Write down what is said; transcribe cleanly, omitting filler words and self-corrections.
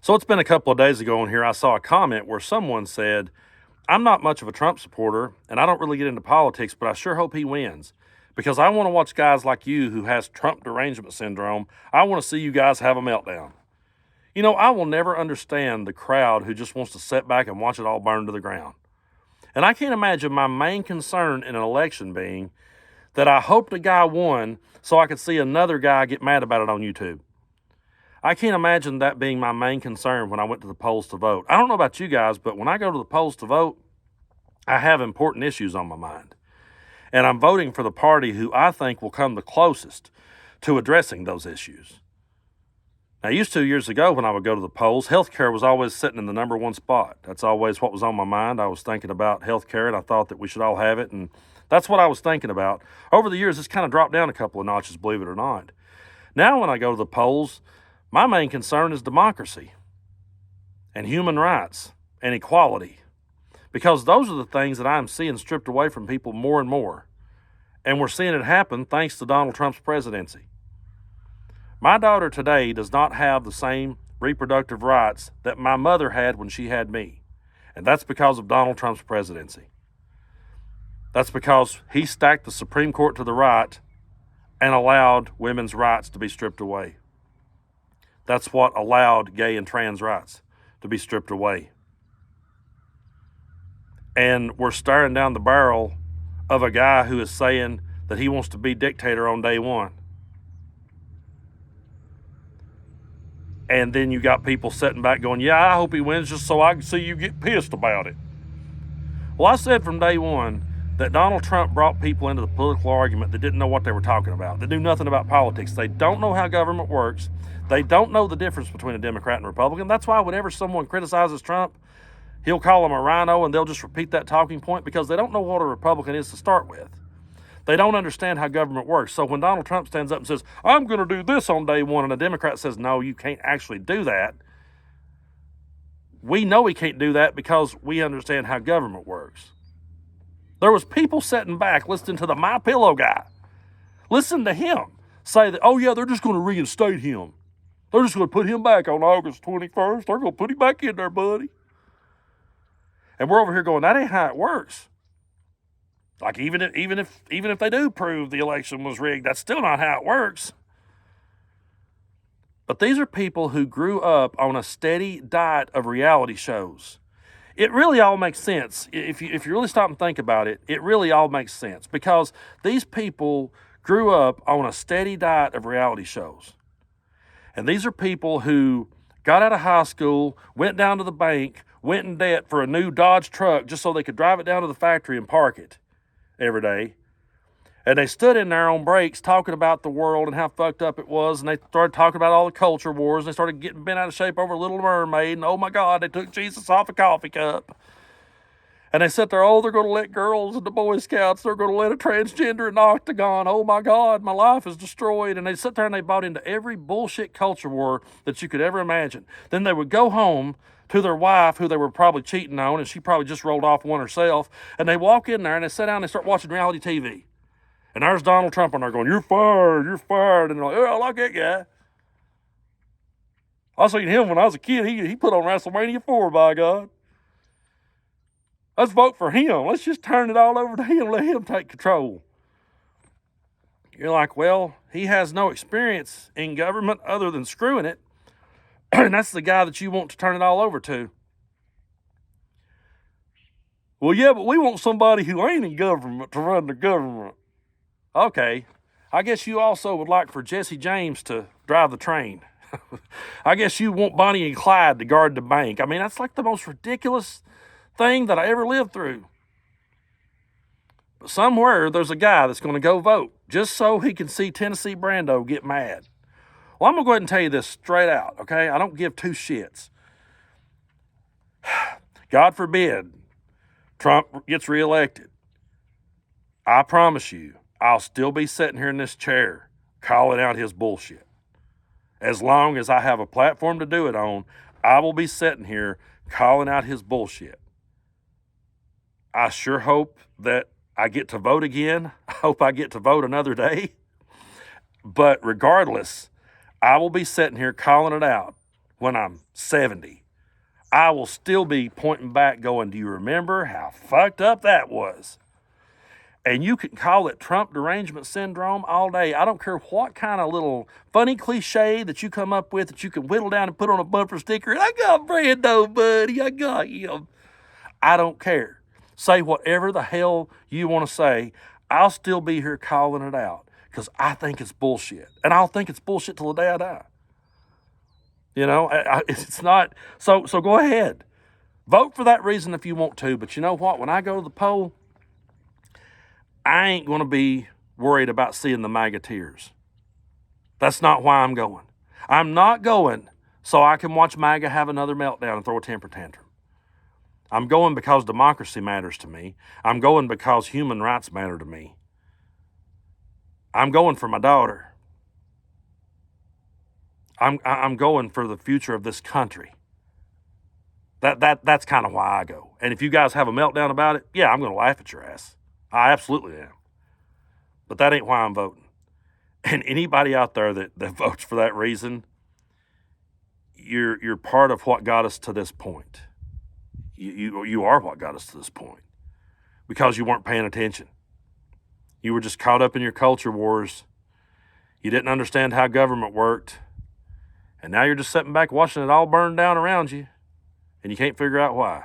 So it's been a couple of days ago on here, I saw a comment where someone said, I'm not much of a Trump supporter and I don't really get into politics, but I sure hope he wins because I want to watch guys like you who has Trump derangement syndrome. I want to see you guys have a meltdown. You know, I will never understand the crowd who just wants to sit back and watch it all burn to the ground. And I can't imagine my main concern in an election being that I hoped a guy won so I could see another guy get mad about it on YouTube. I can't imagine that being my main concern when I went to the polls to vote. I don't know about you guys, but when I go to the polls to vote, I have important issues on my mind. And I'm voting for the party who I think will come the closest to addressing those issues. Now, used to years ago when I would go to the polls, healthcare was always sitting in the number one spot. That's always what was on my mind. I was thinking about healthcare and I thought that we should all have it. And that's what I was thinking about. Over the years, it's kind of dropped down a couple of notches, believe it or not. Now, when I go to the polls, my main concern is democracy and human rights and equality, because those are the things that I'm seeing stripped away from people more and more. And we're seeing it happen thanks to Donald Trump's presidency. My daughter today does not have the same reproductive rights that my mother had when she had me. And that's because of Donald Trump's presidency. That's because he stacked the Supreme Court to the right and allowed women's rights to be stripped away. That's what allowed gay and trans rights to be stripped away. And we're staring down the barrel of a guy who is saying that he wants to be dictator on day one. And then you got people sitting back going, yeah, I hope he wins just so I can see you get pissed about it. Well, I said from day one that Donald Trump brought people into the political argument that didn't know what they were talking about. They knew nothing about politics. They don't know how government works. They don't know the difference between a Democrat and a Republican. That's why whenever someone criticizes Trump, he'll call them a rhino and they'll just repeat that talking point because they don't know what a Republican is to start with. They don't understand how government works. So when Donald Trump stands up and says, I'm going to do this on day one, and a Democrat says, no, you can't actually do that, we know he can't do that because we understand how government works. There was people sitting back listening to the MyPillow guy. Listen to him say that, oh yeah, they're just going to reinstate him. They're just going to put him back on August 21st. They're going to put him back in there, buddy. And we're over here going, that ain't how it works. Like even if they do prove the election was rigged, that's still not how it works. But these are people who grew up on a steady diet of reality shows. It really all makes sense. If you really stop and think about it, it really all makes sense because these people grew up on a steady diet of reality shows. And these are people who got out of high school, went down to the bank, went in debt for a new Dodge truck just so they could drive it down to the factory and park it every day. And they stood in there on breaks talking about the world and how fucked up it was. And they started talking about all the culture wars. And they started getting bent out of shape over Little Mermaid. And oh my God, they took Jesus off a coffee cup. And they sit there, oh, they're going to let girls in the Boy Scouts. They're going to let a transgender in Octagon. Oh my God, my life is destroyed. And they sit there and they bought into every bullshit culture war that you could ever imagine. Then they would go home to their wife, who they were probably cheating on, and she probably just rolled off one herself. And they walk in there and they sit down and they start watching reality TV. And there's Donald Trump on there going, you're fired, you're fired. And they're like, oh, I like that guy. I seen him when I was a kid. He put on WrestleMania 4, by God. Let's vote for him. Let's just turn it all over to him. Let him take control. You're like, well, he has no experience in government other than screwing it. And that's the guy that you want to turn it all over to. Well, yeah, but we want somebody who ain't in government to run the government. Okay, I guess you also would like for Jesse James to drive the train. I guess you want Bonnie and Clyde to guard the bank. I mean, that's like the most ridiculous thing that I ever lived through. But somewhere there's a guy that's going to go vote just so he can see Tennessee Brando get mad. Well, I'm going to go ahead and tell you this straight out, okay? I don't give two shits. God forbid Trump gets reelected. I promise you, I'll still be sitting here in this chair calling out his bullshit. As long as I have a platform to do it on, I will be sitting here calling out his bullshit. I sure hope that I get to vote again. I hope I get to vote another day. But regardless, I will be sitting here calling it out when I'm 70, I will still be pointing back going, do you remember how fucked up that was? And you can call it Trump derangement syndrome all day. I don't care what kind of little funny cliche that you come up with that you can whittle down and put on a bumper sticker. I got Brando, buddy. I got him. I don't care. Say whatever the hell you want to say. I'll still be here calling it out because I think it's bullshit. And I'll think it's bullshit till the day I die. You know, it's not. So go ahead. Vote for that reason if you want to. But you know what? When I go to the poll, I ain't going to be worried about seeing the MAGA tears. That's not why I'm going. I'm not going so I can watch MAGA have another meltdown and throw a temper tantrum. I'm going because democracy matters to me. I'm going because human rights matter to me. I'm going for my daughter. I'm going for the future of this country. That's kind of why I go. And if you guys have a meltdown about it, yeah, I'm going to laugh at your ass. I absolutely am. But that ain't why I'm voting. And anybody out there that votes for that reason, you're part of what got us to this point. You are what got us to this point because you weren't paying attention. You were just caught up in your culture wars. You didn't understand how government worked. And now you're just sitting back watching it all burn down around you, and you can't figure out why.